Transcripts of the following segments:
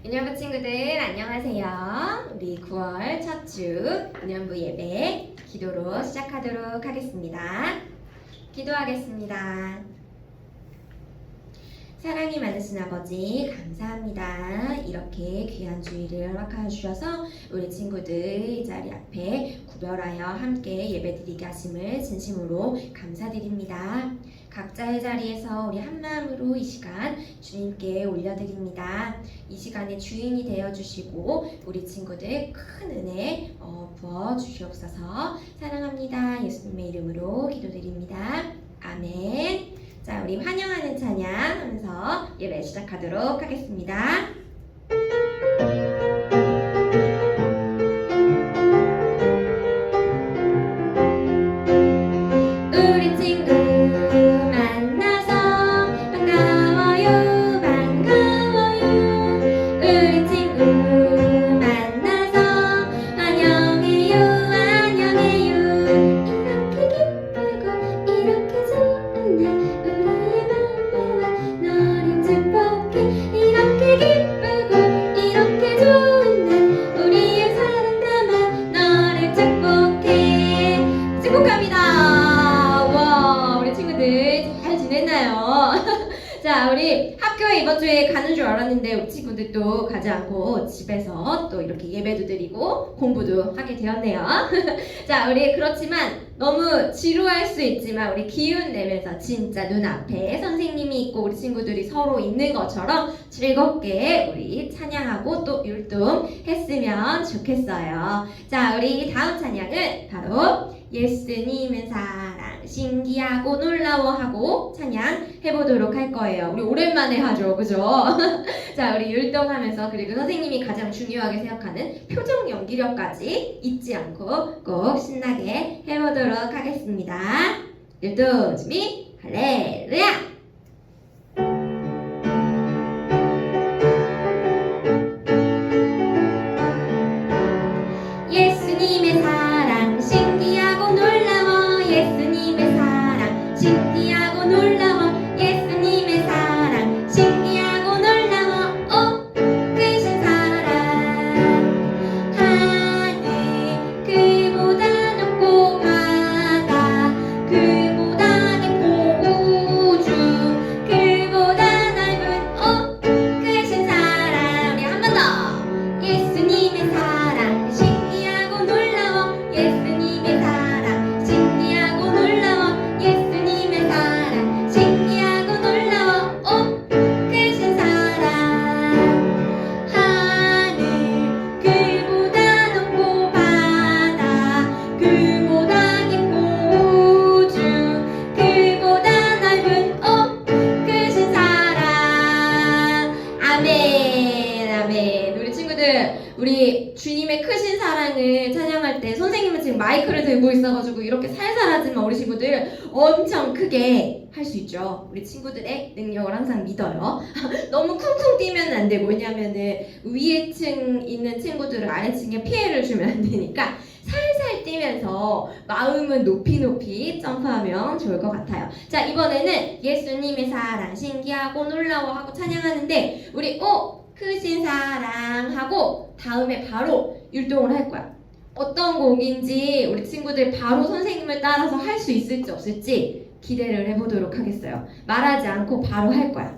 유년부 친구들 안녕하세요. 우리 9월 첫 주 유년부 예배 기도로 시작하도록 하겠습니다. 기도하겠습니다. 사랑이 많으신 아버지 감사합니다. 이렇게 귀한 주일을 허락하여 주셔서 우리 친구들 이 자리 앞에 구별하여 함께 예배드리게 하심을 진심으로 감사드립니다. 각자의 자리에서 우리 한마음으로 이 시간 주님께 올려드립니다. 이 시간의 주인이 되어주시고 우리 친구들 큰 은혜 부어주시옵소서. 사랑합니다. 예수님의 이름으로 기도드립니다. 아멘. 자, 우리 환영하는 찬양 하면서 예배 시작하도록 하겠습니다. 우리 친구 만나서 반가워요 반가워요. 우리 친구 만나서 환영해요 환영해요. 이렇게 기쁘고 이렇게 좋은 날 우리의 맘과 너를 축복해. 이렇게 기쁘고 이렇게 좋은 날 우리의 사랑 담아 너를 축복해. 축복합니다. 잘 지냈나요? 자, 우리 학교에 이번 주에 가는 줄 알았는데 우리 친구들도 가지 않고 집에서 또 이렇게 예배도 드리고 공부도 하게 되었네요. 자, 우리 그렇지만 너무 지루할 수 있지만 우리 기운 내면서 진짜 눈앞에 선생님이 있고 우리 친구들이 서로 있는 것처럼 즐겁게 우리 찬양하고 또 율동했으면 좋겠어요. 자, 우리 다음 찬양은 바로 예수님은 사랑 신기하고 놀라워하고 찬양 해보도록 할 거예요. 우리 오랜만에 하죠, 그죠? 자, 우리 율동하면서 그리고 선생님이 가장 중요하게 생각하는 표정 연기력까지 잊지 않고 꼭 신나게 해보도록 하겠습니다. 율동 준비 할렐루야! 예수님의 사랑 신기하고 놀라워. 예수님의 사랑 신기하고 놀라워. 예수님의 사랑 신기하고 놀라워. 오 크신 사랑 하늘 그보다 높고 바다 그보다 깊고 우주 그보다 넓은 오 크신 사랑. 우리 한 번 더. 예수님의 사랑 신기하고 놀라워. 예수님의 사랑 신기하고 놀라워. 예수님의 사랑 신기하고 놀라워. 오 크신 사랑 하늘 그보다 높고 바다 그보다 깊고 우주 그보다 넓은 오 크신 사랑. 아멘 아멘. 우리 친구들 우리 주님의 크신 사랑을 찬양할 때 선생님은 지금 마이크를 들고 있어가지고 이렇게 살살 하지만 우리 친구들 엄청 크게 할 수 있죠. 우리 친구들의 능력을 항상 믿어요. 너무 쿵쿵 뛰면 안 되고 왜냐면은 위에 층 있는 친구들을 아래층에 피해를 주면 안 되니까 살살 뛰면서 마음은 높이 높이 점프하면 좋을 것 같아요. 자, 이번에는 예수님의 사랑 신기하고 놀라워하고 찬양하는데 우리 크신 사랑하고 다음에 바로 율동을 할 거야. 어떤 곡인지 우리 친구들 바로 선생님을 따라서 할 수 있을지 없을지 기대를 해보도록 하겠어요. 말하지 않고 바로 할 거야.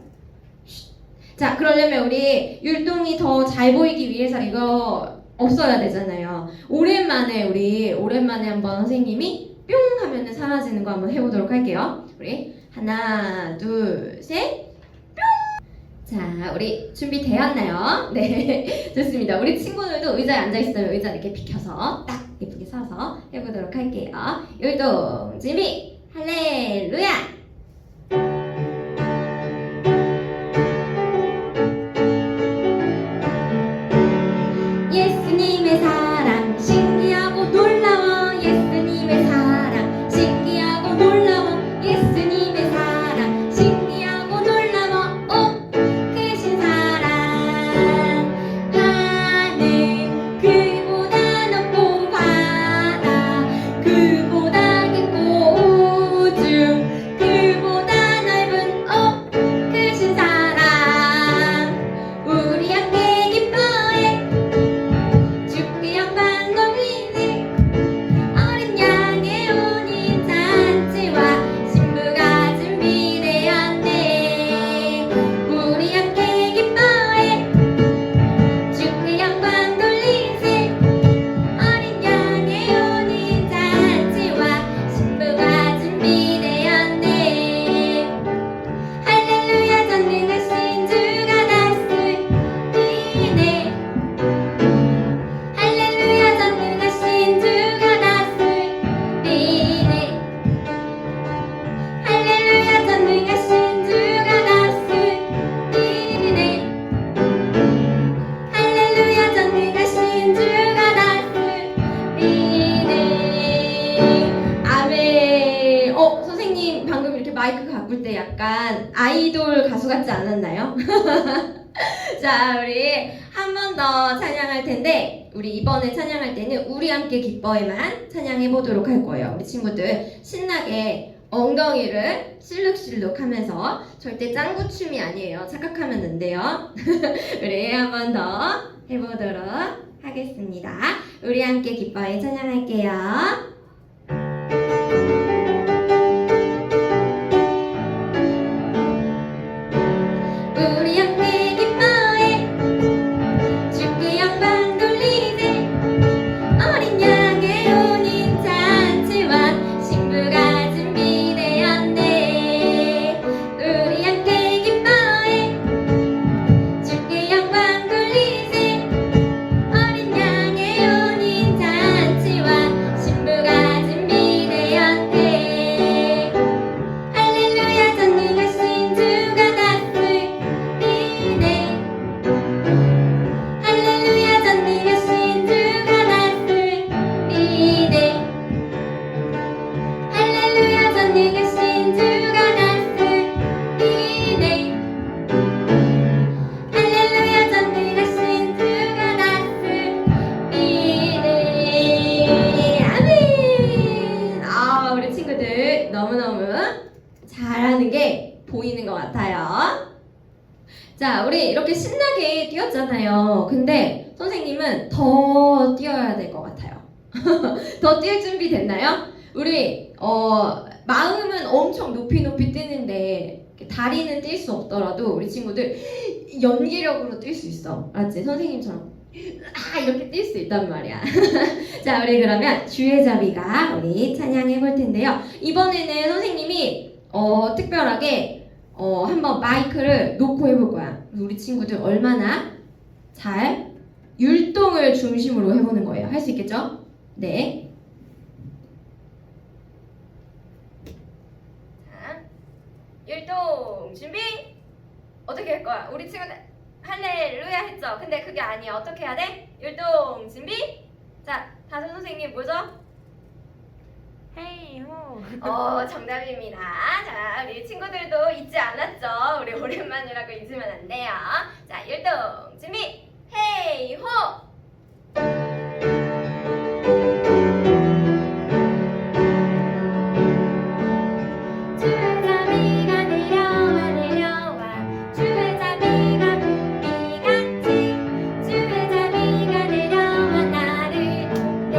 자, 그러려면 우리 율동이 더 잘 보이기 위해서 이거 없어야 되잖아요. 오랜만에 한번 선생님이 뿅 하면은 사라지는 거 한번 해보도록 할게요. 우리 하나 둘 셋. 자, 우리 준비되었나요? 네, 좋습니다. 우리 친구들도 의자에 앉아있으면 의자 이렇게 비켜서 딱 예쁘게 서서 해보도록 할게요. 율동 준비 할렐루야! 예수님의 사랑 신기하고 놀라워. 예수님의 사랑 신기하고 놀라워. 예수님의 사랑 신기하고 놀라워. 오 크신 사랑 하늘 그보다 높고 바다 그보다 깊고 우주 약간 아이돌 가수 같지 않았나요? 자, 우리 한 번 더 찬양할 텐데, 우리 이번에 찬양할 때는 우리 함께 기뻐해만 찬양해 보도록 할 거예요. 우리 친구들 신나게 엉덩이를 실룩실룩 하면서, 절대 짱구춤이 아니에요. 착각하면 안 돼요. 우리 한 번 더 해보도록 하겠습니다. 우리 함께 기뻐해 찬양할게요. 우리 함께 기뻐해 주께 영광 돌리세 어린 양의 혼인 잔치와 신부가 준비되었네. 우리 함께 기뻐해 주께 영광 돌리세 어린 양의 혼인 잔치와 신부가 준비되었네. 할렐루야 전능하신 주가 할렐루야 전능하신 주가 다스리네. 할렐루야 전능하신 주가 다스리네. 할렐루야 전능하신 주가 다스리네. 아멘. 우리 친구들 너무너무 잘하는 게 보이는 것 같아요. 자, 우리 이렇게 신나게 뛰었잖아요. 근데 선생님은 더 뛰어야 될 것 같아요. 더 뛸 준비 됐나요? 우리 마음은 엄청 높이 뛰는데 다리는 뛸 수 없더라도 우리 친구들 연기력으로 뛸 수 있어. 알았지? 선생님처럼 이렇게 뛸 수 있단 말이야. 자, 우리 그러면 주의 자비가 우리 찬양해 볼 텐데요. 이번에는 선생님이 특별하게 한번 마이크를 놓고 해볼 거야. 우리 친구들 얼마나 잘 율동을 중심으로 해보는 거예요. 할 수 있겠죠? 네. 자, 율동 준비. 어떻게 할 거야? 우리 친구들 할렐루야 했죠? 근데 그게 아니야. 어떻게 해야 돼? 율동 준비. 자, 다솜 선생님 뭐죠? 헤이호. 정답입니다. 자, 우리 친구들도 잊지 않았죠? 우리 오랜만이라고 잊으면 안 돼요. 자, 율동 준비. 헤이 호. 주의 자비가 내려와 내려와 주의 자비가 구비같이 주의 자비가 내려와 나를 돕네.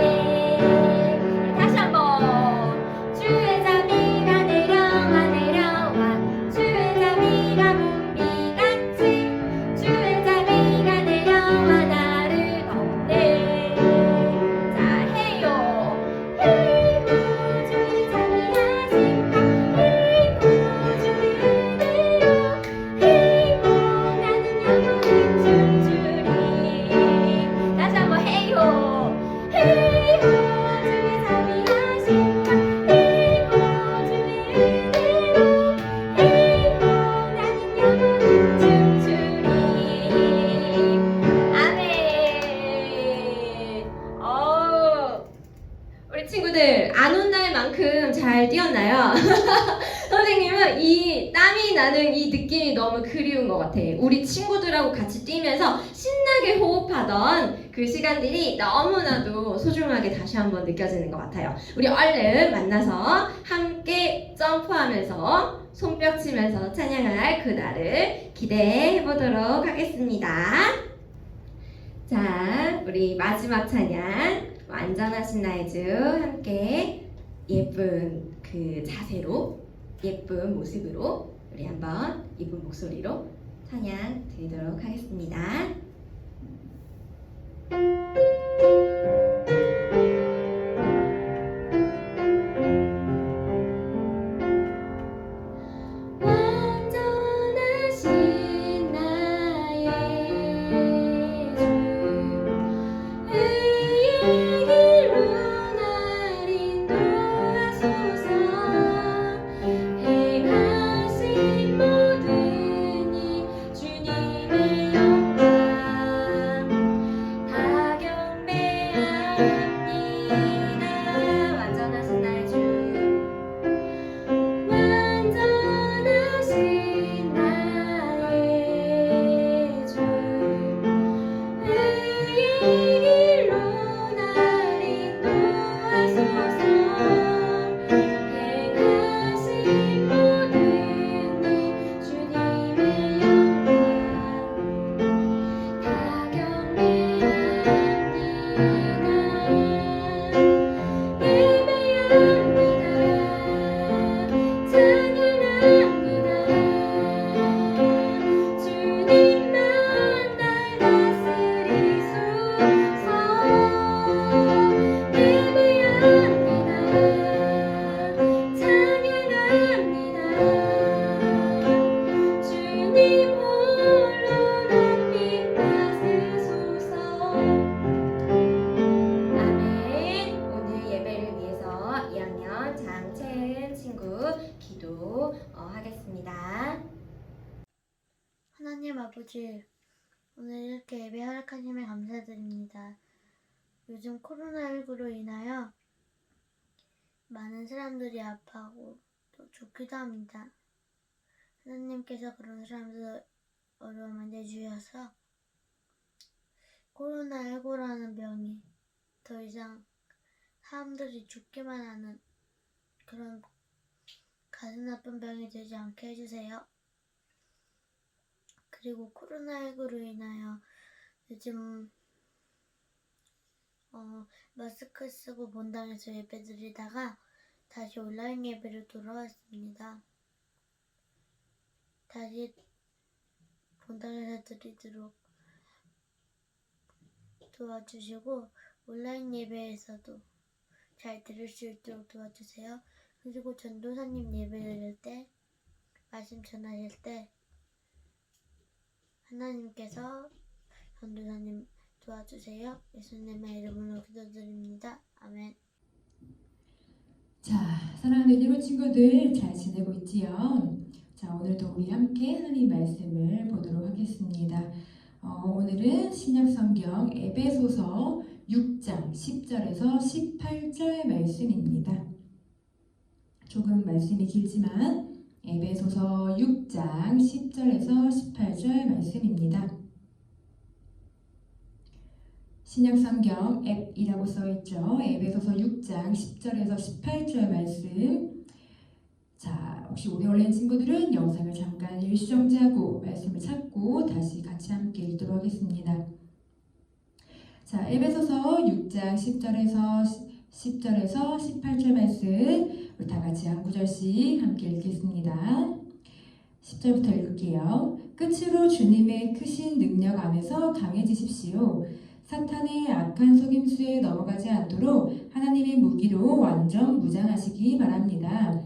다시 한번. 주의 자비가 내려와 내려와 주의 자비가 구비같이 주의 자비가 내려와 나를 돕네. 자, 해요. 헤이호 주의 자비하심과 헤이호 주의 은혜로 헤이호 나는 영원히 춤추리. 다시 한번 헤이호. 헤이호 주의 자비하심과 헤이호 주의 은혜로 헤이호 나는 영원히 춤추리. 아멘. 우리 친구들 안 온날 만큼 잘 뛰었나요? 선생님은 이 땀이 나는 이 느낌이 너무 그리운 것 같아. 우리 친구들하고 같이 뛰면서 신나게 호흡하던 그 시간들이 너무나도 소중하게 다시 한번 느껴지는 것 같아요. 우리 얼른 만나서 함께 점프하면서 손뼉 치면서 찬양할 그날을 기대해 보도록 하겠습니다. 자, 우리 마지막 찬양 완전하신 나의 주 함께 예쁜 그 자세로 예쁜 모습으로 우리 한번 예쁜 목소리로 찬양 드리도록 하겠습니다. 완전하신 나의 주 의의 길로 날 인도하소서. 행하신 모든 일 주님의 영광 아버지, 오늘 이렇게 예배 허락하심에 감사드립니다. 요즘 코로나19로 인하여 많은 사람들이 아파하고 또 죽기도 합니다. 하나님께서 그런 사람들 어려움을 내주셔서 코로나19라는 병이 더 이상 사람들이 죽기만 하는 그런 가슴 나쁜 병이 되지 않게 해주세요. 그리고 코로나19로 인하여 요즘 마스크 쓰고 본당에서 예배 드리다가 다시 온라인 예배로 돌아왔습니다. 다시 본당에서 드리도록 도와주시고 온라인 예배에서도 잘 들을 수 있도록 도와주세요. 그리고 전도사님 예배 드릴 때, 말씀 전하실 때 하나님께서 전도사님 도와주세요. 예수님의 이름으로 기도드립니다. 아멘. 자, 사랑하는 일본 친구들 잘 지내고 있지요? 자, 오늘도 우리 함께 하나님 말씀을 보도록 하겠습니다. 오늘은 신약성경 에베소서 6장 10절에서 18절 말씀입니다. 조금 말씀이 길지만 에베소서 6장 10절에서 18절 말씀입니다. 신약성경 앱이라고 써있죠. 에베소서 6장 10절에서 18절 말씀. 자, 혹시 우리 온라인 친구들은 영상을 잠깐 일시정지하고 말씀을 찾고 다시 같이 함께 읽도록 하겠습니다. 자, 에베소서 6장 10절에서 18절 말씀 우리 다 같이 한 구절씩 함께 읽겠습니다. 10절부터 읽을게요. 끝으로 주님의 크신 능력 안에서 강해지십시오. 사탄의 악한 속임수에 넘어가지 않도록 하나님의 무기로 완전 무장하시기 바랍니다.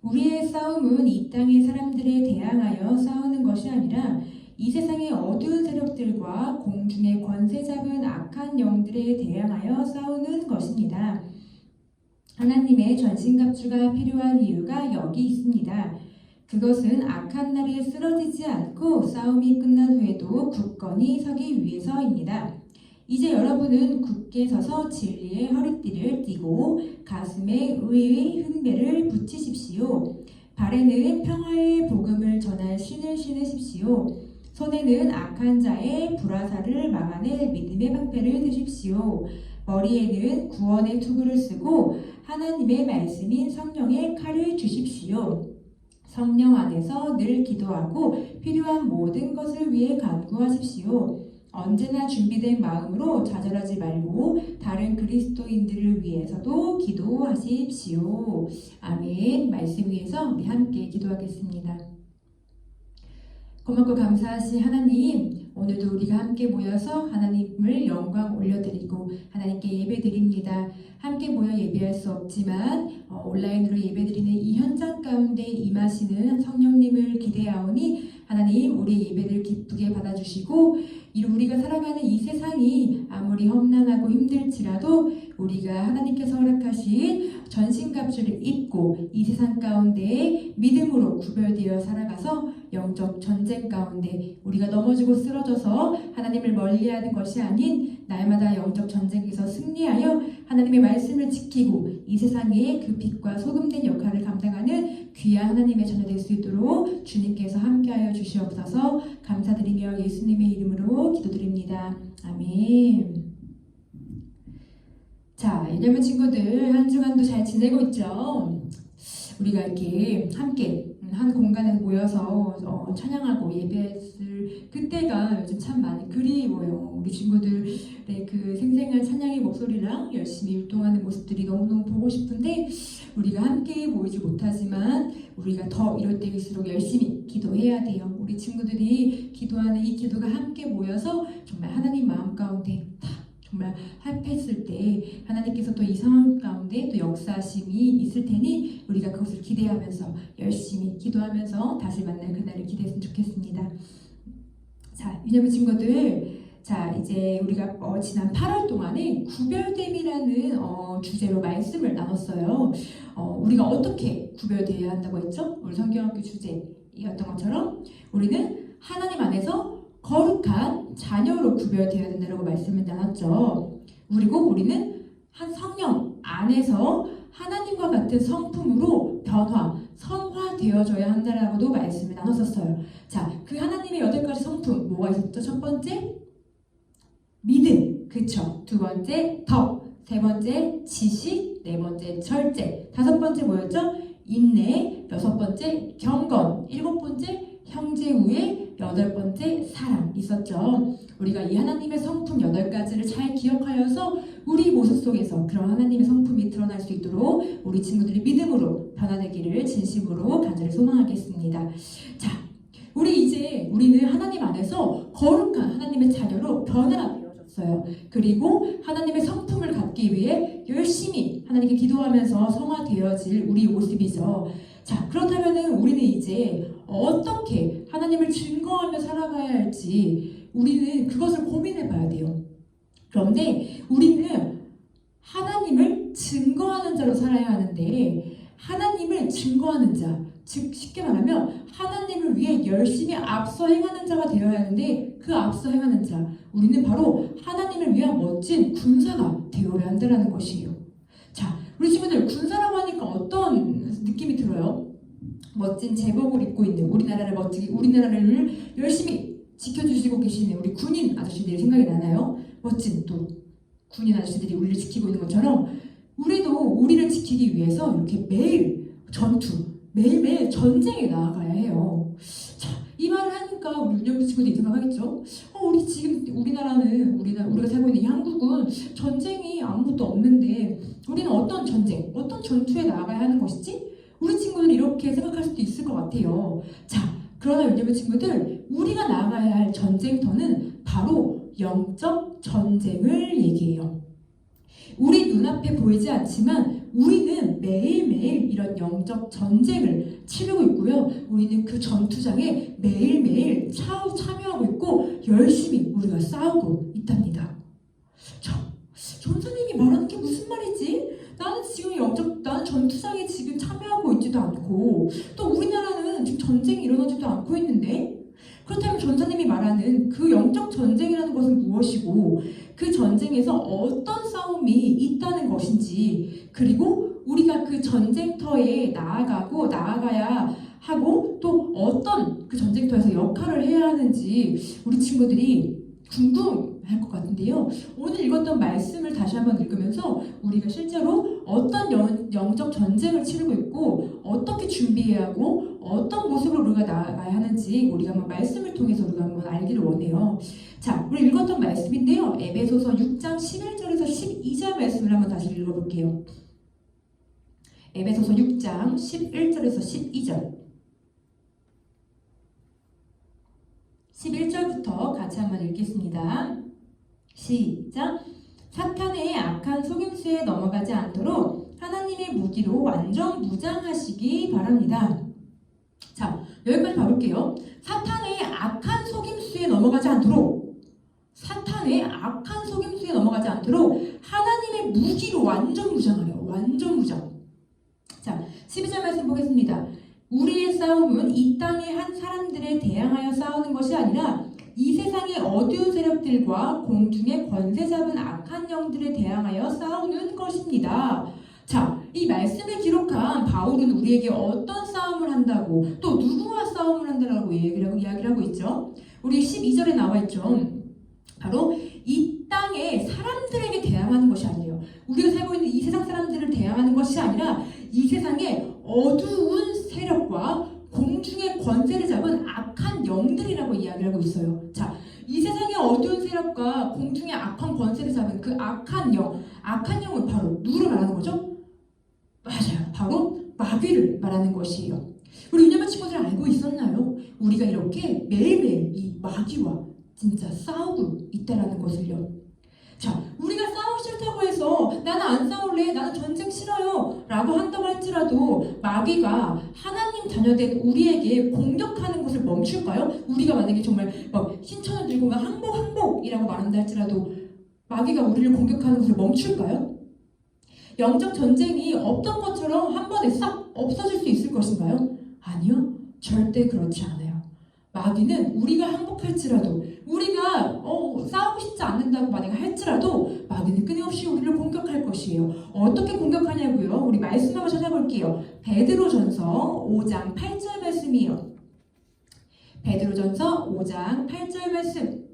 우리의 싸움은 이 땅의 사람들에 대항하여 싸우는 것이 아니라 이 세상의 어두운 세력들과 공중의 권세 잡은 악한 영들에 대항하여 싸우는 것입니다. 하나님의 전신갑주가 필요한 이유가 여기 있습니다. 그것은 악한 날에 쓰러지지 않고 싸움이 끝난 후에도 굳건히 서기 위해서입니다. 이제 여러분은 굳게 서서 진리의 허리띠를 띠고 가슴에 의의 흉배를 붙이십시오. 발에는 평화의 복음을 전할 신을 신으십시오. 손에는 악한 자의 불화살을 막아낼 믿음의 방패를 드십시오. 머리에는 구원의 투구를 쓰고 하나님의 말씀인 성령의 칼을 주십시오. 성령 안에서 늘 기도하고 필요한 모든 것을 위해 간구하십시오. 언제나 준비된 마음으로 좌절하지 말고 다른 그리스도인들을 위해서도 기도하십시오. 아멘. 말씀 위해서 우리 함께 기도하겠습니다. 고맙고 감사하신 하나님, 오늘도 우리가 함께 모여서 하나님을 영광 올려드리고 하나님께 예배드립니다. 함께 모여 예배할 수 없지만 온라인으로 예배드리는 이 현장 가운데 임하시는 성령님을 기대하오니 하나님 우리 예배를 기쁘게 받아주시고 우리가 살아가는 이 세상이 아무리 험난하고 힘들지라도 우리가 하나님께서 허락하신 전신갑주를 입고 이 세상 가운데 믿음으로 구별되어 살아가서 영적 전쟁 가운데 우리가 넘어지고 쓰러져서 하나님을 멀리하는 것이 아닌 날마다 영적 전쟁에서 승리하여 하나님의 말씀을 지키고 이 세상에 그 빛과 소금된 역할을 감당하는 귀한 하나님의 자녀 될 수 있도록 주님께서 함께하여 주시옵소서. 감사드리며 예수님의 이름으로 기도드립니다. 아멘. 자, 예녀부 친구들 한 주간도 잘 지내고 있죠? 우리가 이렇게 함께 한 공간에 모여서 찬양하고 예배했을 그때가 요즘 참 많이 그리워요. 우리 친구들의 그 생생한 찬양의 목소리랑 열심히 율동하는 모습들이 너무너무 보고 싶은데 우리가 함께 모이지 못하지만 우리가 더 이럴 때일수록 열심히 기도해야 돼요. 우리 친구들이 기도하는 이 기도가 함께 모여서 정말 하나님 마음 가운데 다 정말 합했을 때 하나님께서 또 이 상황 가운데 또 역사하심이 있을 테니 우리가 그것을 기대하면서 열심히 기도하면서 다시 만날 그날을 기대했으면 좋겠습니다. 자, 유년부 친구들, 자 이제 우리가 지난 8월 동안에 구별됨이라는 주제로 말씀을 나눴어요. 우리가 어떻게 구별되어야 한다고 했죠? 우리 성경학교 주제였던 것처럼 우리는 하나님 안에서 거룩한 자녀로 구별되어야 된다고 말씀을 나눴죠. 그리고 우리는 한 성령 안에서 하나님과 같은 성품으로 성화되어져야 한다라고도 말씀을 나눴었어요. 자, 그 하나님의 8가지 성품 뭐가 있었죠? 첫 번째, 믿음, 그쵸? 두 번째, 덕, 세 번째, 지식, 네 번째, 절제, 다섯 번째 뭐였죠? 인내, 여섯 번째, 경건, 일곱 번째, 형제 우애, 여덟 번째, 사랑 있었죠. 우리가 이 하나님의 성품 8가지를 잘 기억하여서 우리 모습 속에서 그런 하나님의 성품이 드러날 수 있도록 우리 친구들이 믿음으로 변화되기를 진심으로 간절히 소망하겠습니다. 자, 우리는 하나님 안에서 거룩한 하나님의 자녀로 변화되어졌어요. 그리고 하나님의 성품을 갖기 위해 열심히 하나님께 기도하면서 성화되어질 우리 모습이죠. 자, 그렇다면 우리는 이제 어떻게 하나님을 증거하며 살아가야 할지 우리는 그것을 고민해 봐야 돼요. 그런데 우리는 하나님을 증거하는 자로 살아야 하는데, 하나님을 증거하는 자, 즉 쉽게 말하면 하나님을 위해 열심히 앞서 행하는 자가 되어야 하는데, 그 앞서 행하는 자, 우리는 바로 하나님을 위한 멋진 군사가 되어야 한다는 것이에요. 자, 우리 친구들, 군사라고 하니까 어떤 느낌이 들어요? 멋진 제복을 입고 있는 우리나라를 열심히 지켜주시고 계시는 우리 군인 아저씨들이 생각이 나나요? 멋진 또 군인 아저씨들이 우리를 지키고 있는 것처럼 우리도 우리를 지키기 위해서 이렇게 매일매일 전쟁에 나아가야 해요. 자, 이 말을 하니까 우리 윤영주 친구들이 생각하겠죠? 우리 지금 우리가 살고 있는 이 한국은 전쟁이 아무것도 없는데 우리는 어떤 전투에 나아가야 하는 것이지? 우리 친구들 이렇게 생각할 수도 있을 것 같아요. 자, 그러나 윤영주 친구들, 우리가 나아가야 할 전쟁터는 바로 영적 전쟁을 얘기해요. 우리 눈앞에 보이지 않지만 우리는 매일매일 이런 영적 전쟁을 치르고 있고요. 우리는 그 전투장에 매일매일 참여하고 있고 열심히 우리가 싸우고 있답니다. 전사님이 말하는 게 무슨 말이지? 나는 전투장에 지금 참여하고 있지도 않고 또 우리나라는 지금 전쟁이 일어나지도 않고 있는데, 그렇다면 전사님이 말하는 그 영적 전쟁이라는 것은 무엇이고 그 전쟁에서 어떤 싸움이 있다는 것인지, 그리고 우리가 그 전쟁터에 나아가야 하고 또 어떤 그 전쟁터에서 역할을 해야 하는지 우리 친구들이 궁금할 것 같은데요. 오늘 읽었던 말씀을 다시 한번 읽으면서 우리가 실제로 어떤 영적 전쟁을 치르고 있고 어떻게 준비해야 하고 어떤 모습으로 우리가 나아가야 하는지 우리가 한번 말씀을 통해서 우리가 한번 알기를 원해요. 자, 우리 읽었던 말씀인데요. 에베소서 6장 11절에서 12절 말씀을 한번 다시 읽어볼게요. 에베소서 6장 11절에서 12절. 11절부터 같이 한번 읽겠습니다. 시작! 사탄의 악한 속임수에 넘어가지 않도록 하나님의 무기로 완전 무장하시기 바랍니다. 자, 여기까지 봐볼게요. 사탄의 악한 속임수에 넘어가지 않도록 하나님의 무기로 완전 무장하래요. 완전 무장. 자, 12절 말씀 보겠습니다. 우리의 싸움은 이 땅의 한 사람들에 대항하여 싸우는 것이 아니라 이 세상의 어두운 세력들과 공중의 권세 잡은 악한 영들에 대항하여 싸우는 것입니다. 자, 이 말씀을 기록한 바울은 우리에게 어떤 싸움을 한다고, 또 누구와 싸움을 한다고 이야기를 하고 있죠. 우리 12절에 나와 있죠. 바로 이 땅의 사람들에게 대항하는 것이 아니에요. 우리가 살고 있는 이 세상 사람들을 대항하는 것이 아니라 이 세상의 어두운 세력과 공중의 권세를 잡은 악한 영들이라고 이야기를 하고 있어요. 자, 이 세상의 어두운 세력과 공중의 악한 권세를 잡은 그 악한 영은 바로 누구를 말하는 거죠? 맞아요. 바로 마귀를 말하는 것이에요. 우리 유년반 친구들 알고 있었나요? 우리가 이렇게 매일매일 이 마귀와 진짜 싸우고 있다라는 것을요. 자, 우리가 싸우기 싫다고 해서 나는 안 싸울래, 나는 전쟁 싫어요 라고 한다고 할지라도 마귀가 하나님 자녀된 우리에게 공격하는 것을 멈출까요? 우리가 만약에 정말 막 신천을 들고 막 항복이라고 말한다 할지라도 마귀가 우리를 공격하는 것을 멈출까요? 영적 전쟁이 없던 것처럼 한 번에 싹 없어질 수 있을 것인가요? 아니요, 절대 그렇지 않아요. 마귀는 우리가 항복할지라도, 우리가 싸우고 싶지 않는다고 만약 할지라도 마귀는 끊임없이 우리를 공격할 것이에요. 어떻게 공격하냐고요? 우리 말씀 한번 찾아볼게요. 베드로전서 5장 8절 말씀이에요. 베드로전서 5장 8절 말씀.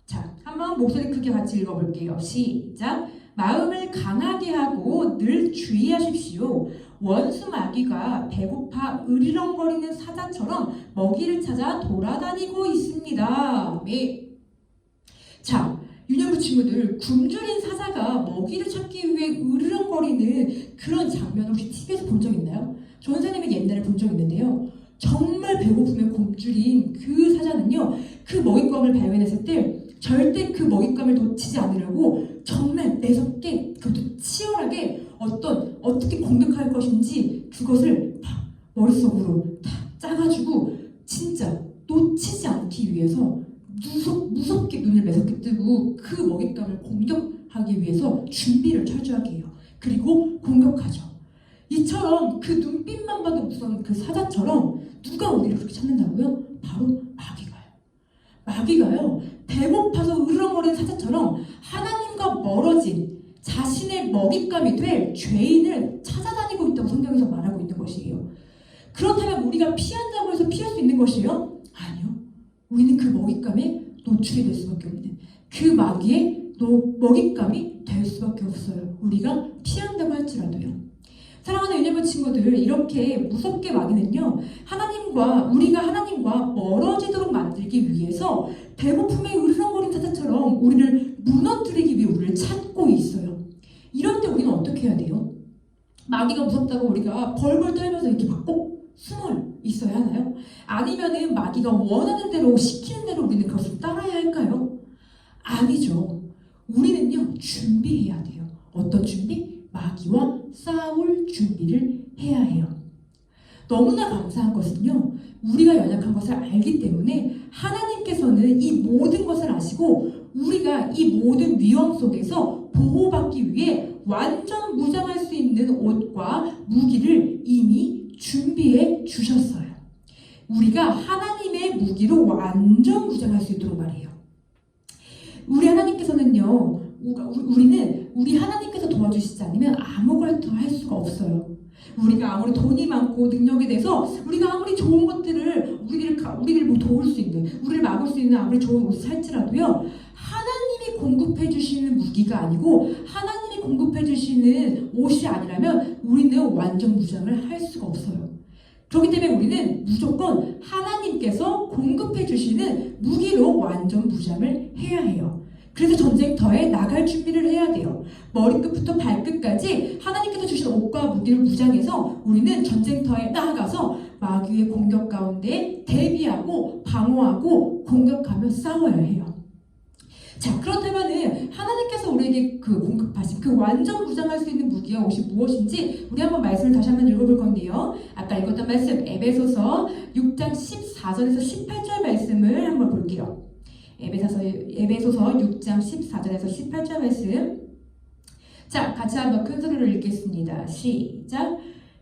자, 한번 목소리 크게 같이 읽어볼게요. 시작. 마음을 강하게 하고 늘 주의하십시오. 원수 마귀가 배고파 으리렁거리는 사자처럼 먹이를 찾아 돌아다니고 있습니다. 네. 자, 유년부 친구들, 굶주린 사자가 먹이를 찾기 위해 으르렁거리는 그런 장면 혹시 TV에서 본 적 있나요? 저 선생님이 옛날에 본 적 있는데요. 정말 배고프면 굶주린 그 사자는요, 그 먹잇감을 발견했을 때 절대 그 먹잇감을 놓치지 않으려고 정말 매섭게, 그것도 치열하게 어떻게 공격할 것인지 그것을 다 머릿속으로 다 짜가지고 진짜 놓치지 않기 위해서 무섭게 눈을 매섭게 뜨고 그 먹잇감을 공격하기 위해서 준비를 철저하게 해요. 그리고 공격하죠. 이처럼 그 눈빛만 봐도 무서운 그 사자처럼 누가 우리를 그렇게 찾는다고요? 바로 마귀가요. 배고파서 으르렁거리는 사자처럼 하나님과 멀어진 자신의 먹잇감이 될 죄인을 찾아다니고 있다고 성경에서 말하고 있는 것이에요. 그렇다면 우리가 피한다고 해서 피할 수 있는 것이에요? 아니요. 우리는 그 먹잇감에 노출이 될 수밖에 없는, 그 마귀의 먹잇감이 될 수밖에 없어요. 우리가 피한다고 할지라도요. 사랑하는 유년부 친구들, 이렇게 무섭게 마귀는요, 우리가 하나님과 멀어지도록 만들기 위해서 배고픔에 으르렁거린 사자처럼 우리를 무너뜨리기 위해 우리를 찾고 있어요. 이럴 때 우리는 어떻게 해야 돼요? 마귀가 무섭다고 우리가 벌벌 떨면서 이렇게 막 꼭 숨어 있어야 하나요? 아니면은 마귀가 원하는 대로, 시키는 대로 우리는 그것을 따라야 할까요? 아니죠. 우리는요, 준비해야 돼요. 어떤 준비? 마귀와 싸울 준비를 해야 해요. 너무나 감사한 것은요, 우리가 연약한 것을 알기 때문에 하나님께서는 이 모든 것을 아시고 우리가 이 모든 위험 속에서 보호받기 위해 완전 무장할 수 있는 옷과 무기를 이미 준비해 주셨어요. 우리가 하나님의 무기로 완전 무장할 수 있도록 말해요. 우리 하나님께서는요, 우리 하나님께서 도와주시지 않으면 아무것도 할 수가 없어요. 우리가 아무리 돈이 많고 능력에 대해서 우리가 아무리 좋은 것들을 우리를 뭐 도울 수 있는, 우리를 막을 수 있는 아무리 좋은 옷을 살지라도요, 하나님이 공급해 주시는 무기가 아니고 하나님이 공급해 주시는 옷이 아니라면 우리는 완전 무장을 할 수가 없어요. 그렇기 때문에 우리는 무조건 하나님께서 공급해 주시는 무기로 완전 무장을 해야 해요. 그래서 전쟁터에 나갈 준비를 해야 돼요. 머리끝부터 발끝까지 하나님께서 주신 옷과 무기를 무장해서 우리는 전쟁터에 나아가서 마귀의 공격 가운데 대비하고 방어하고 공격하며 싸워야 해요. 자, 그렇다면은 하나님께서 우리에게 그 공급하신 그 완전 무장할 수 있는 무기와 옷이 무엇인지 우리 한번 말씀을 다시 한번 읽어볼 건데요. 아까 읽었던 말씀 에베소서 6장 14절에서 18절 말씀을 한번 볼게요. 에베소서 6장 14절에서 18절 말씀. 자, 같이 한번 큰 소리로 읽겠습니다. 시작.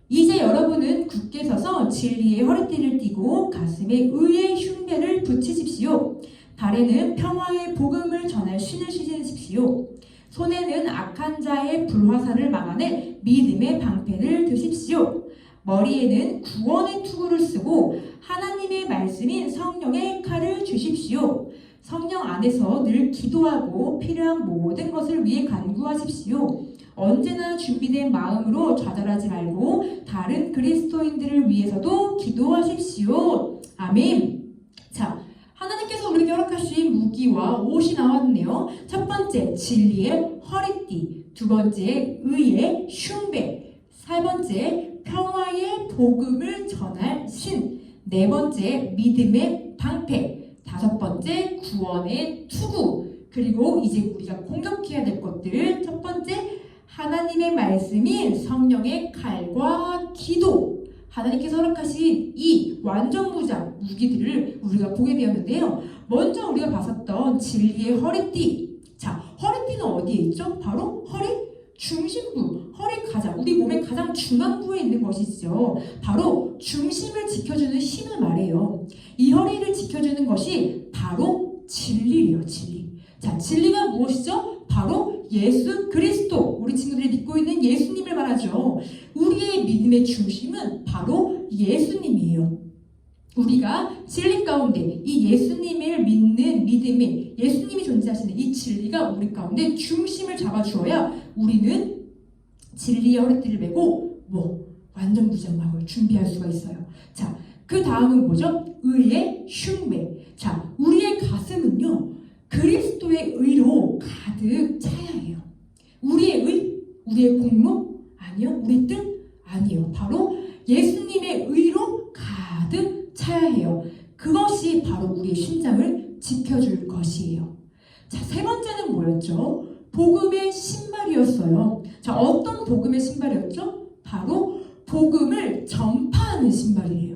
이제 여러분은 굳게 서서 진리의 허리띠를 띠고 가슴에 의의 흉배를 붙이십시오. 발에는 평화의 복음을 전할 신을 신으십시오. 손에는 악한 자의 불화살을 막아낼 믿음의 방패를 드십시오. 머리에는 구원의 투구를 쓰고 하나님의 말씀인 성령의 칼을 주십시오. 성령 안에서 늘 기도하고 필요한 모든 것을 위해 간구하십시오. 언제나 준비된 마음으로 좌절하지 말고 다른 그리스도인들을 위해서도 기도하십시오. 아멘. 자, 하나님께서 우리에게 허락하신 무기와 옷이 나왔네요. 첫 번째, 진리의 허리띠. 두 번째, 의의 흉배. 세 번째, 평화의 복음을 전할 신. 네 번째, 믿음의 방패. 다섯 번째, 구원의 투구. 그리고 이제 우리가 공격해야 될 것들. 첫 번째, 하나님의 말씀인 성령의 칼과 기도. 하나님께서 허락하신 이 완전무장 무기들을 우리가 보게 되었는데요. 먼저 우리가 봤었던 진리의 허리띠. 자, 허리띠는 어디에 있죠? 바로 허리 중심부, 허리 가장, 우리 몸의 가장 중앙부에 있는 것이죠. 바로 중심을 지켜주는 힘을 말해요. 이 허리를 지켜주는 것이 바로 진리예요, 진리. 자, 진리가 무엇이죠? 바로 예수 그리스도, 우리 친구들이 믿고 있는 예수님을 말하죠. 우리의 믿음의 중심은 바로 예수님이에요. 우리가 진리 가운데 이 예수님을 믿는 믿음이, 예수님이 존재하시는 이 진리가 우리 가운데 중심을 잡아주어야 우리는 진리의 허리띠를 메고 완전 무장막을 준비할 수가 있어요. 자, 그 다음은 뭐죠? 의의 흉배. 자, 우리의 가슴은요, 그리스도의 의로 가득 차야 해요. 우리의 의? 우리의 공로? 아니요. 우리 뜻? 아니요. 바로 예수님의 의로 가득 차야 해요. 그것이 바로 우리의 심장을 지켜줄 것이에요. 자, 세 번째는 뭐였죠? 복음의 신발이었어요. 자, 어떤 복음의 신발이었죠? 바로 복음을 전파하는 신발이에요.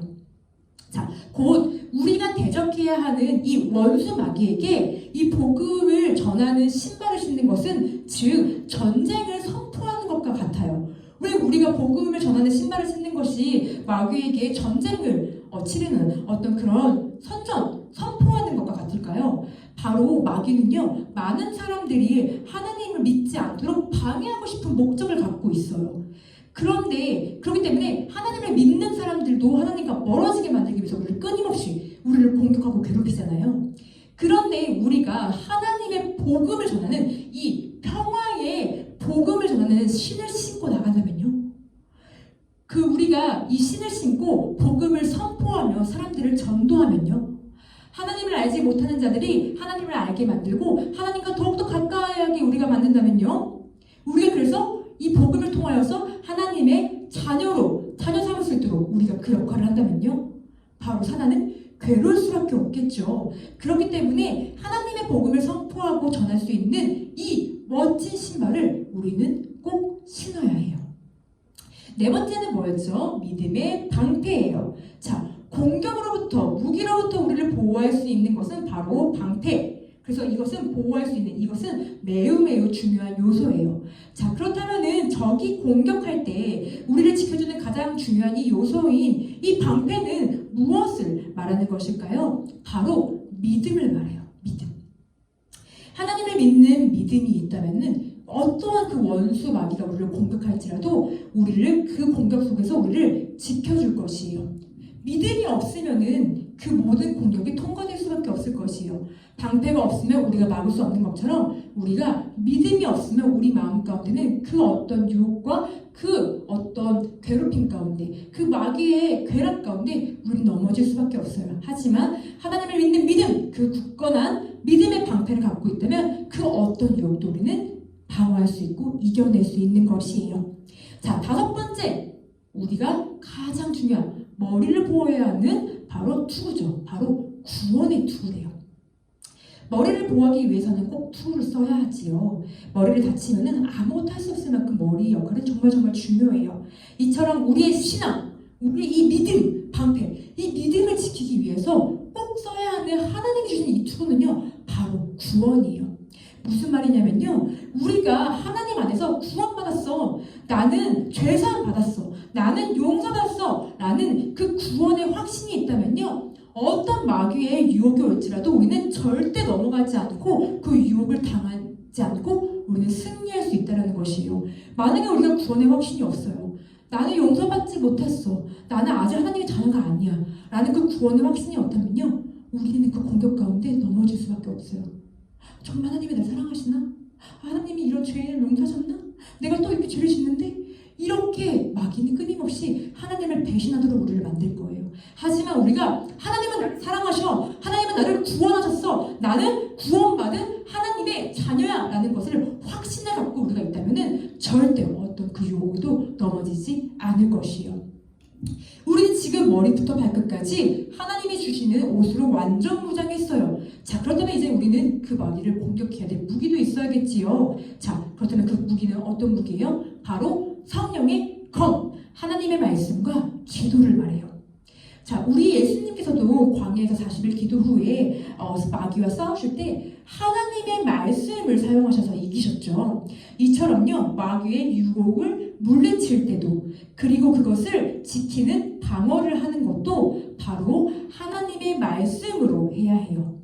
자, 곧 우리가 대적해야 하는 이 원수 마귀에게 이 복음을 전하는 신발을 신는 것은 즉 전쟁을 선포하는 것과 같아요. 왜 우리가 복음을 전하는 신발을 신는 것이 마귀에게 전쟁을 치르는 어떤 그런 선포하는 것과 같을까요? 바로 마귀는요, 많은 사람들이 하나님을 믿지 않도록 방해하고 싶은 목적을 갖고 있어요. 그런데 그렇기 때문에 하나님을 믿는 사람들도 하나님과 멀어지게 만들기 위해서 우리를 공격하고 괴롭히잖아요. 그런데 우리가 하나님의 복음을 전하는 이 평화의 복음을 전하는 신을 신고 나간다면요, 우리가 이 신을 신고 복음을 선포하며 사람들을 전도하면요, 하나님을 알지 못하는 자들이 하나님을 알게 만들고 하나님과 더욱더 가까이하게 우리가 만든다면요, 우리가 그래서 이 복음을 통하여서 하나님의 자녀 삼을 수 있도록 우리가 그 역할을 한다면요, 바로 사단은 괴로울 수밖에 없겠죠. 그렇기 때문에 하나님의 복음을 선포하고 전할 수 있는 이 멋진 신발을 우리는 꼭 신어야 해요. 네 번째는 뭐였죠? 믿음의 방패예요. 자, 공격으로부터, 무기로부터 우리를 보호할 수 있는 것은 바로 방패. 그래서 이것은 보호할 수 있는, 이것은 매우 중요한 요소예요. 자, 그렇다면은 적이 공격할 때 우리를 지켜주는 가장 중요한 이 요소인 이 방패는 무엇을 말하는 것일까요? 바로 믿음을 말해요. 믿음. 하나님을 믿는 믿음이 있다면은 어떠한 그 원수 마귀가 우리를 공격할지라도 우리를 그 공격 속에서 우리를 지켜줄 것이에요. 믿음이 없으면은 그 모든 공격이 통과될 수밖에 없을 것이에요. 방패가 없으면 우리가 막을 수 없는 것처럼 우리가 믿음이 없으면 우리 마음 가운데는 그 어떤 유혹과 그 어떤 괴롭힘 가운데, 그 마귀의 괴락 가운데 우리는 넘어질 수밖에 없어요. 하지만 하나님을 믿는 믿음, 그 굳건한 믿음의 방패를 갖고 있다면 그 어떤 유혹도 우리는 방어할 수 있고 이겨낼 수 있는 것이에요. 자, 다섯 번째, 우리가 가장 중요한 머리를 보호해야 하는 바로 투구죠. 바로 구원의 투구래요. 머리를 보호하기 위해서는 꼭 투구를 써야 하지요. 머리를 다치면은 아무것도 할 수 없을 만큼 머리의 역할은 정말 중요해요. 이처럼 우리의 신앙, 우리의 이 믿음, 방패, 이 믿음을 지키기 위해서 꼭 써야 하는 하나님이 주신 이 투구는요, 바로 구원이에요. 무슨 말이냐면요, 우리가 하나님 안에서 구원받았어, 나는 죄사함 받았어, 나는 용서받았어 라는 그 구원의 확신이 있다면요, 어떤 마귀의 유혹이 올지라도 우리는 절대 넘어가지 않고 그 유혹을 당하지 않고 우리는 승리할 수 있다는 것이에요. 만약에 우리가 구원의 확신이 없어요, 나는 용서받지 못했어, 나는 아직 하나님의 자녀가 아니야 라는 그 구원의 확신이 없다면요, 우리는 그 공격 가운데 넘어질 수밖에 없어요. 정말 하나님이 날 사랑하시나? 하나님이 이런 죄를 용서하셨나? 내가 또 이렇게 죄를 짓는데? 이렇게 마귀는 끊임없이 하나님을 배신하도록 우리를 만들 거예요. 하지만 우리가 하나님은 나를 사랑하셔, 하나님은 나를 구원하셨어, 나는 구원받은 하나님의 자녀야 라는 것을 확신을 갖고 우리가 있다면 절대 어떤 그 유혹도 넘어지지 않을 것이에요. 우리는 지금 머리부터 발끝까지 하나님이 주시는 옷으로 완전 무장했어요. 자, 그렇다면 이제 우리는 그 마귀를 공격해야 될 무기도 있어야겠지요. 자, 그렇다면 그 무기는 어떤 무기예요? 바로 성령의 검, 하나님의 말씀과 기도를 말해요. 자, 우리 예수님께서도 광야에서 40일 기도 후에 마귀와 싸우실 때 하나님의 말씀을 사용하셔서 이기셨죠. 이처럼요, 마귀의 유혹을 물리칠 때도, 그리고 그것을 지키는 방어를 하는 것도 바로 하나님의 말씀으로 해야 해요.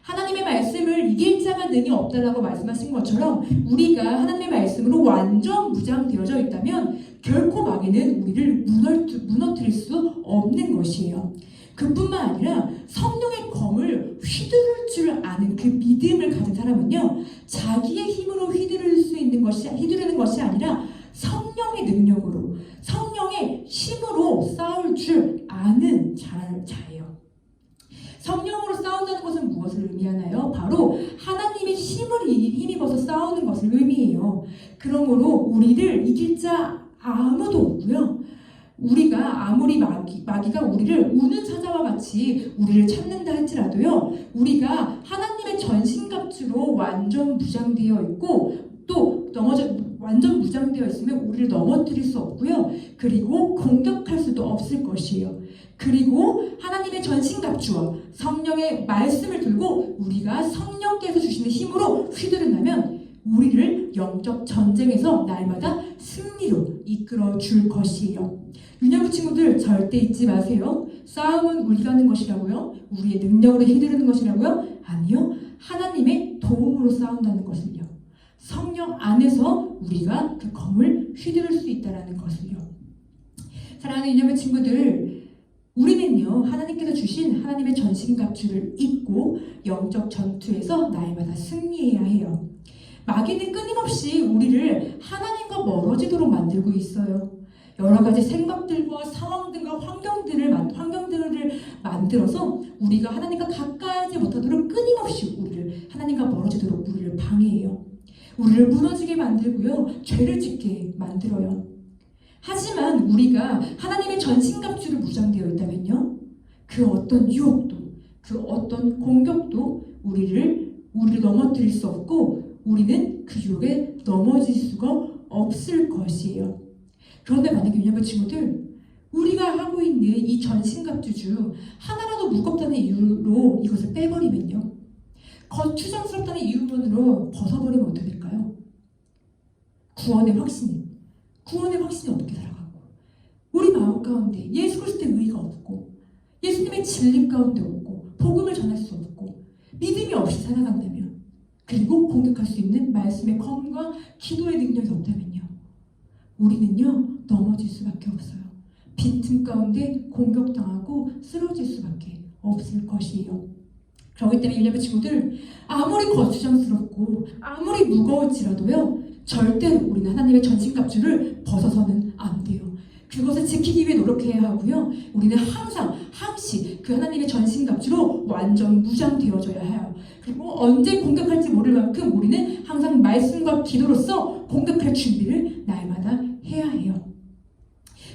하나님의 말씀을 이길 자가 능히 없다라고 말씀하신 것처럼 우리가 하나님의 말씀으로 완전 무장되어져 있다면 결코 마귀는 우리를 무너뜨릴 수 없는 것이에요. 그뿐만 아니라 성령의 검을 휘두를 줄 아는 그 믿음을 가진 사람은요, 자기의 힘으로 휘두르는 것이 아니라 성령의 능력으로, 성령의 힘으로 싸울 줄 아는 자예요. 성령으로 싸운다는 것은 무엇을 의미하나요? 바로 하나님의 힘을 힘입어서 싸우는 것을 의미해요. 그러므로 우리를 이길 자 아무도 없고요. 우리가 아무리 마귀가 우리를 우는 사자와 같이 우리를 찾는다 할지라도요, 우리가 하나님의 전신갑주로 완전 무장되어 있고 또 완전 무장되어 있으면 우리를 넘어뜨릴 수 없고요. 그리고 공격할 수도 없을 것이에요. 그리고 하나님의 전신갑주와 성령의 말씀을 들고 우리가 성령께서 주시는 힘으로 휘두른다면 우리를 영적 전쟁에서 날마다 승리로 이끌어 줄 것이에요. 유년부 친구들 절대 잊지 마세요. 싸움은 우리가 하는 것이라고요? 우리의 능력으로 휘두르는 것이라고요? 아니요. 하나님의 도움으로 싸운다는 것을요. 성령 안에서 우리가 그 검을 휘두를 수 있다는 것을요. 사랑하는 유년부 친구들, 우리는요, 하나님께서 주신 하나님의 전신갑주를 입고 영적 전투에서 날마다 승리해야 해요. 마귀는 끊임없이 우리를 하나님과 멀어지도록 만들고 있어요. 여러 가지 생각들과 상황들과 환경들을 만들어서 우리가 하나님과 가까이하지 못하도록 끊임없이 우리를 하나님과 멀어지도록 우리를 방해해요. 우리를 무너지게 만들고요, 죄를 짓게 만들어요. 하지만 우리가 하나님의 전신갑주를 무장되어 있다면요, 그 어떤 유혹도, 그 어떤 공격도 우리를 넘어뜨릴 수 없고 우리는 그 유혹에 넘어질 수가 없을 것이에요. 그런데 만약에 유년부 친구들, 우리가 하고 있는 이 전신갑주 중 하나라도 무겁다는 이유로 이것을 빼버리면요, 거추장스럽다는 이유만으로 벗어버리면 어떻게 될까요? 구원의 확신이 어떻게 살아가고, 우리 마음 가운데 예수 그리스도의 의의가 없고 예수님의 진리 가운데 없고 복음을 전할 수 없고 믿음이 없이 살아간다면, 그리고 공격할 수 있는 말씀의 검과 기도의 능력이 없다면요, 우리는요 넘어질 수밖에 없어요. 빈틈 가운데 공격당하고 쓰러질 수밖에 없을 것이에요. 그렇기 때문에 유년부 친구들, 아무리 거추장스럽고 아무리 무거울지라도요, 절대로 우리는 하나님의 전신갑주를 벗어서는 안 돼요. 그것을 지키기 위해 노력해야 하고요, 우리는 항시 그 하나님의 전신갑주로 완전 무장되어져야 해요. 그리고 언제 공격할지 모를 만큼 우리는 항상 말씀과 기도로서 공격할 준비를 날마다 해야 해요.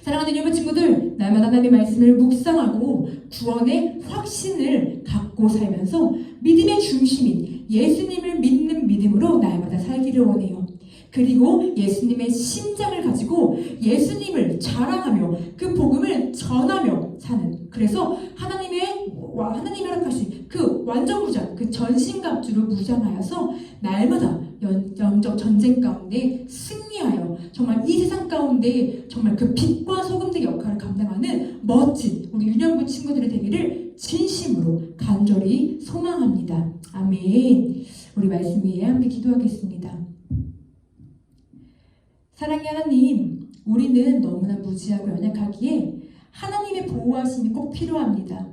사랑하는 유년부 친구들, 날마다 하나님의 말씀을 묵상하고 구원의 확신을 갖고 살면서 믿음의 중심인 예수님을 믿는 믿음으로 날마다 살기를 원해요. 그리고 예수님의 심장을 가지고 예수님을 자랑하며 그 복음을 전하며 사는, 그래서 하나님이 허락하신 그 완전 무장, 그 전신갑주로 무장하여서 날마다 영적 전쟁 가운데 승리하여 정말 이 세상 가운데 정말 그 빛과 소금의 역할을 감당하는 멋진 우리 유년부 친구들이 되기를 진심으로 간절히 소망합니다. 아멘. 우리 말씀 위에 함께 기도하겠습니다. 사랑의 하나님, 우리는 너무나 무지하고 연약하기에 하나님의 보호하심이 꼭 필요합니다.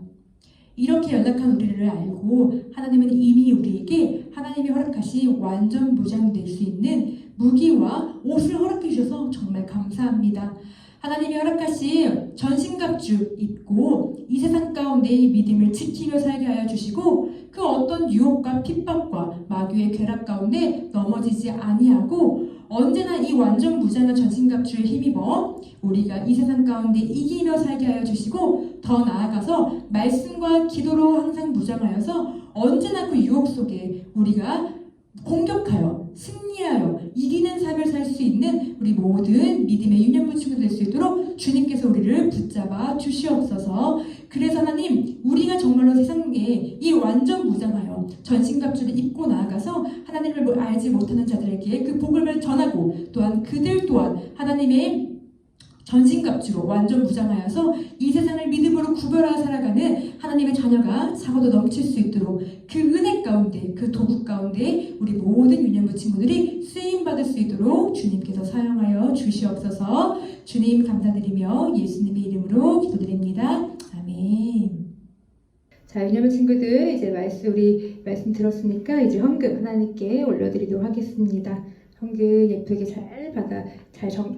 이렇게 연약한 우리를 알고 하나님은 이미 우리에게 하나님이 허락하신 완전 무장될 수 있는 무기와 옷을 허락해 주셔서 정말 감사합니다. 하나님이 허락하신 전신갑주 입고 이 세상 가운데 믿음을 지키며 살게 하여 주시고, 그 어떤 유혹과 핍박과 마귀의 괴락 가운데 넘어지지 아니하고 언제나 이 완전 무장한 전신갑주에 힘입어 우리가 이 세상 가운데 이기며 살게 하여 주시고, 더 나아가서 말씀과 기도로 항상 무장하여서 언제나 그 유혹 속에 우리가 공격하여 승리하여 이기는 삶을 살 수 있는 우리 모든 믿음의 유년부 친구들 될 수 있도록 주님께서 우리를 붙잡아 주시옵소서. 그래서 하나님, 우리가 정말로 세상에 이 완전 무장하여 전신갑주를 입고 나아가서 하나님을 알지 못하는 자들에게 그 복음을 전하고, 또한 그들 또한 하나님의 전신갑주로 완전 무장하여서 이 세상을 믿음으로 구별하여 살아가는 하나님의 자녀가 차고도 넘칠 수 있도록 그 은혜 가운데, 그 도구 가운데 우리 모든 유년부 친구들이 쓰임받을 수 있도록 주님께서 사용하여 주시옵소서. 주님 감사드리며 예수님의 이름으로 기도드립니다. 아멘. 자, 유년부 친구들, 이제 우리 말씀 들었으니까 이제 헌금 하나님께 올려드리도록 하겠습니다. 헌금 예쁘게 잘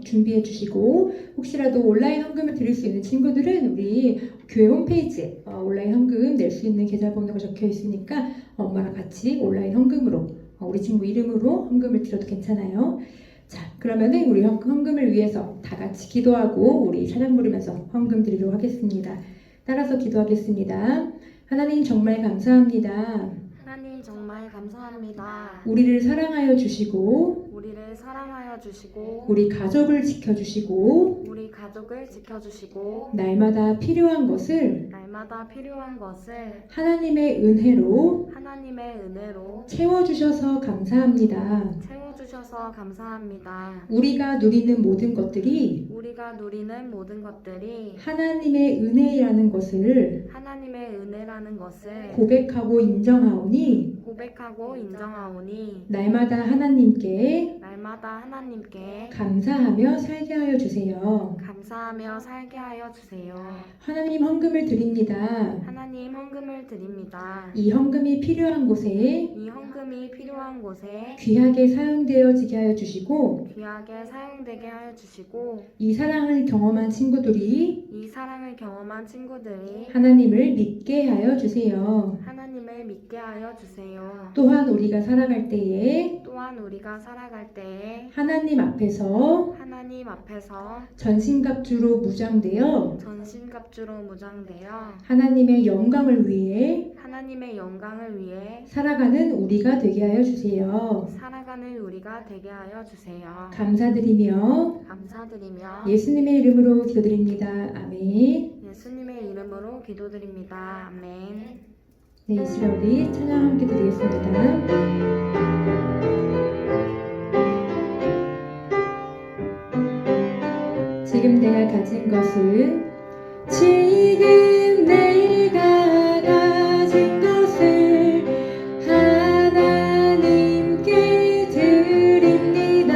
준비해 주시고, 혹시라도 온라인 헌금을 드릴 수 있는 친구들은 우리 교회 홈페이지에 온라인 헌금 낼 수 있는 계좌번호가 적혀 있으니까 엄마랑 같이 온라인 헌금으로 우리 친구 이름으로 헌금을 드려도 괜찮아요. 자, 그러면은 우리 헌금을 위해서 다 같이 기도하고 우리 찬양 부르면서 헌금 드리도록 하겠습니다. 따라서 기도하겠습니다. 하나님 정말 감사합니다. 하나님 정말 감사합니다. 우리를 사랑하여 주시고 우리 가족을 지켜주시고 우리 가족을 지켜주시고 날마다 필요한 것을 하나님의 은혜로 채워주셔서 감사합니다. 우리가 누리는 모든 것들이 하나님의 은혜라는 것을 고백하고 인정하오니 날마다 하나님께 감사하며 살게 하여 주세요. 하나님 헌금을 드립니다. 이 헌금이 필요한 곳에 귀하게 사용되어지게 하여 주시고 이 사랑을 경험한 친구들이 하나님을 믿게 하여 주세요. 또한 우리가 살아갈 때에 하나님 앞에서 전신갑주로 무장되어 하나님의 영광을 위해 살아가는 우리가 되게 하여 주세요. 감사드리며 예수님의 이름으로 기도드립니다. 아멘. 네, 이 시간 우리 찬양 함께 드리겠습니다. 지금 내가 가진 것은 지금 내가 가진 것을 하나님께 드립니다.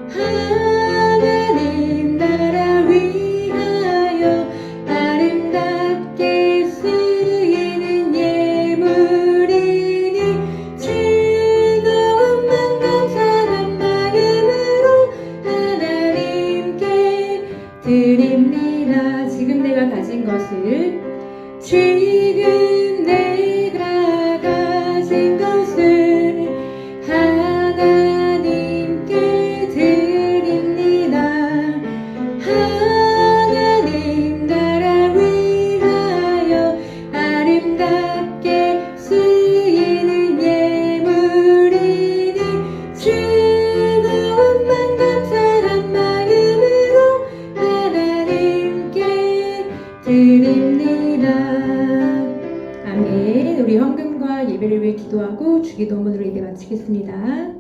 하나님 나라 위하여 아름답게 쓰이는 예물이니 즐거운 맘 감사한 마음으로 하나님께 드립니다. 지금 내가 가진 것을 지금 내가 가진 것을 하나님께 드립니다. 하나님 나라 위하여 아름답게 쓰이는 예물이니 즐거운 맘 감사한 마음으로 하나님께 드립니다. 아멘. 우리 헌금과 예배를 위해 기도하고 주기도문으로 예배 마치겠습니다.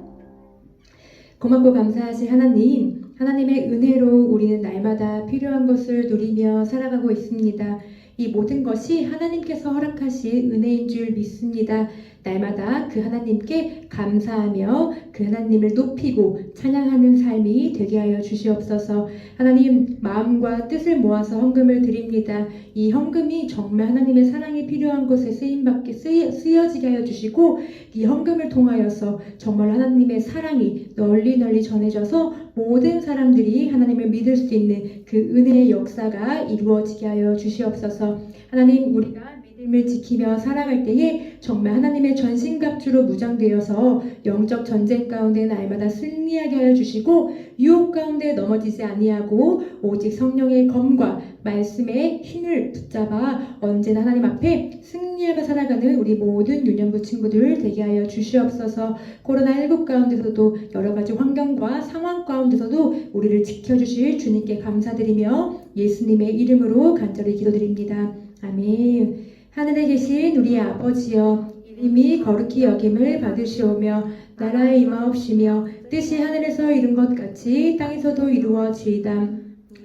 고맙고 감사하신 하나님, 하나님의 은혜로 우리는 날마다 필요한 것을 누리며 살아가고 있습니다. 이 모든 것이 하나님께서 허락하신 은혜인 줄 믿습니다. 날마다 그 하나님께 감사하며 그 하나님을 높이고 찬양하는 삶이 되게 하여 주시옵소서. 하나님, 마음과 뜻을 모아서 헌금을 드립니다. 이 헌금이 정말 하나님의 사랑이 필요한 곳에 쓰여지게 하여 주시고 이 헌금을 통하여서 정말 하나님의 사랑이 널리 전해져서 모든 사람들이 하나님을 믿을 수 있는 그 은혜의 역사가 이루어지게 하여 주시옵소서. 하나님, 우리가 믿음을 지키며 살아갈 때에 정말 하나님의 전신갑주로 무장되어서 영적 전쟁 가운데 날마다 승리하게 하여 주시고 유혹 가운데 넘어지지 아니하고 오직 성령의 검과 말씀의 힘을 붙잡아 언제나 하나님 앞에 승리하며 살아가는 우리 모든 유년부 친구들 되게 하여 주시옵소서. 코로나19 가운데서도 여러 가지 환경과 상황 가운데서도 우리를 지켜주실 주님께 감사드리며 예수님의 이름으로 간절히 기도드립니다. 아멘. 하늘에 계신 우리 아버지여, 이름이 거룩히 여김을 받으시오며 나라에 임하옵시며 뜻이 하늘에서 이룬 것 같이 땅에서도 이루어지이다.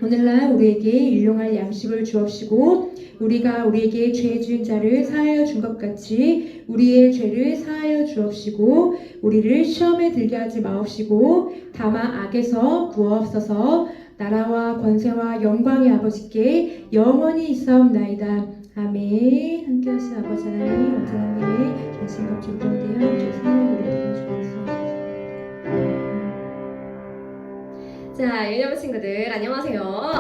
오늘날 우리에게 일용할 양식을 주옵시고 우리가 우리에게 죄 지은 자를 사하여 준 것 같이 우리의 죄를 사하여 주옵시고 우리를 시험에 들게 하지 마옵시고 다만 악에서 구하옵소서. 나라와 권세와 영광의 아버지께 영원히 있사옵나이다. 아멘. 함께 하신 아버지 하나님, 언제나 하나님의 전신갑주로 되어 저희 성령으로 되어주옵소서. 자, 유년부 친구들 안녕하세요.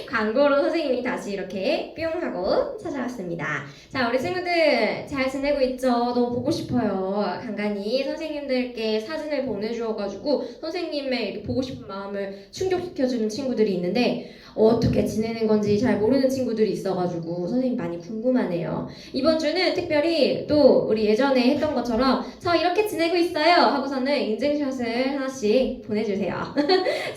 광고로 선생님이 다시 이렇게 뿅 하고 찾아왔습니다. 자, 우리 친구들 잘 지내고 있죠? 너무 보고 싶어요. 간간히 선생님들께 사진을 보내주어가지고 선생님의 이렇게 보고 싶은 마음을 충족시켜주는 친구들이 있는데 어떻게 지내는 건지 잘 모르는 친구들이 있어가지고 선생님 많이 궁금하네요. 이번 주는 특별히 또 우리 예전에 했던 것처럼 저 이렇게 지내고 있어요 하고서는 인증샷을 하나씩 보내주세요.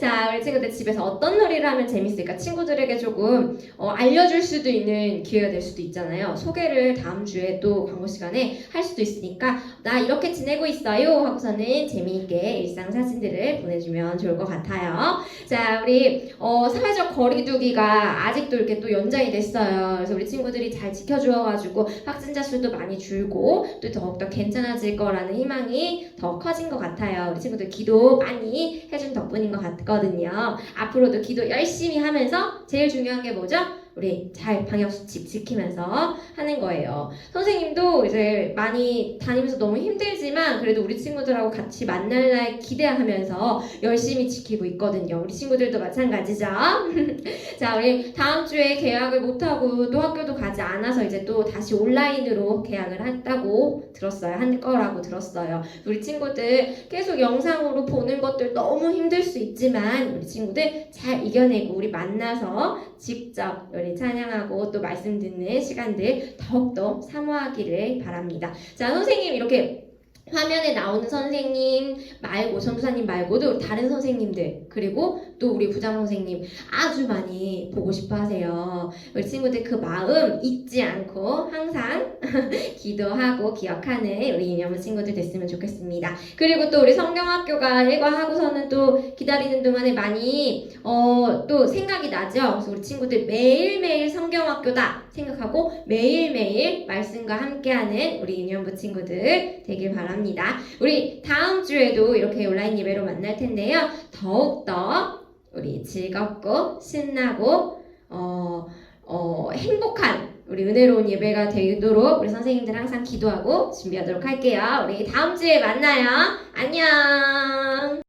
자, 우리 친구들 집에서 어떤 놀이를 하면 재밌을까? 친구들에게 조금 알려줄 수도 있는 기회가 될 수도 있잖아요. 소개를 다음 주에 또 광고 시간에 할 수도 있으니까 나 이렇게 지내고 있어요 하고서는 재미있게 일상 사진들을 보내주면 좋을 것 같아요. 자, 우리 사회적 거리두기가 아직도 이렇게 또 연장이 됐어요. 그래서 우리 친구들이 잘 지켜주어가지고 확진자 수도 많이 줄고 또 더욱더 괜찮아질 거라는 희망이 더 커진 것 같아요. 우리 친구들 기도 많이 해준 덕분인 것 같거든요. 앞으로도 기도 열심히 하면서 제일 중요한 게 뭐죠? 우리 잘 방역수칙 지키면서 하는 거예요. 선생님도 이제 많이 다니면서 너무 힘들지만 그래도 우리 친구들하고 같이 만날 날 기대하면서 열심히 지키고 있거든요. 우리 친구들도 마찬가지죠. 자, 우리 다음 주에 개학을 못하고 또 학교도 가지 않아서 이제 또 다시 온라인으로 개학을 했다고 들었어요. 한 거라고 들었어요. 우리 친구들 계속 영상으로 보는 것들 너무 힘들 수 있지만 우리 친구들 잘 이겨내고 우리 만나서 직접 우리 찬양하고 또 말씀 듣는 시간들 더욱더 사모하기를 바랍니다. 자, 선생님 이렇게 화면에 나오는 선생님 말고 전도사님 말고도 다른 선생님들 그리고 또 우리 부장 선생님 아주 많이 보고 싶어 하세요. 우리 친구들 그 마음 잊지 않고 항상 기도하고 기억하는 우리 유년부 친구들 됐으면 좋겠습니다. 그리고 또 우리 성경학교가 일과하고서는 또 기다리는 동안에 많이 또 생각이 나죠. 그래서 우리 친구들 매일매일 성경학교다 생각하고 매일매일 말씀과 함께하는 우리 유년부 친구들 되길 바랍니다. 우리 다음 주에도 이렇게 온라인 예배로 만날 텐데요. 더욱더 우리 즐겁고 신나고 행복한 우리 은혜로운 예배가 되도록 우리 선생님들 항상 기도하고 준비하도록 할게요. 우리 다음 주에 만나요. 안녕.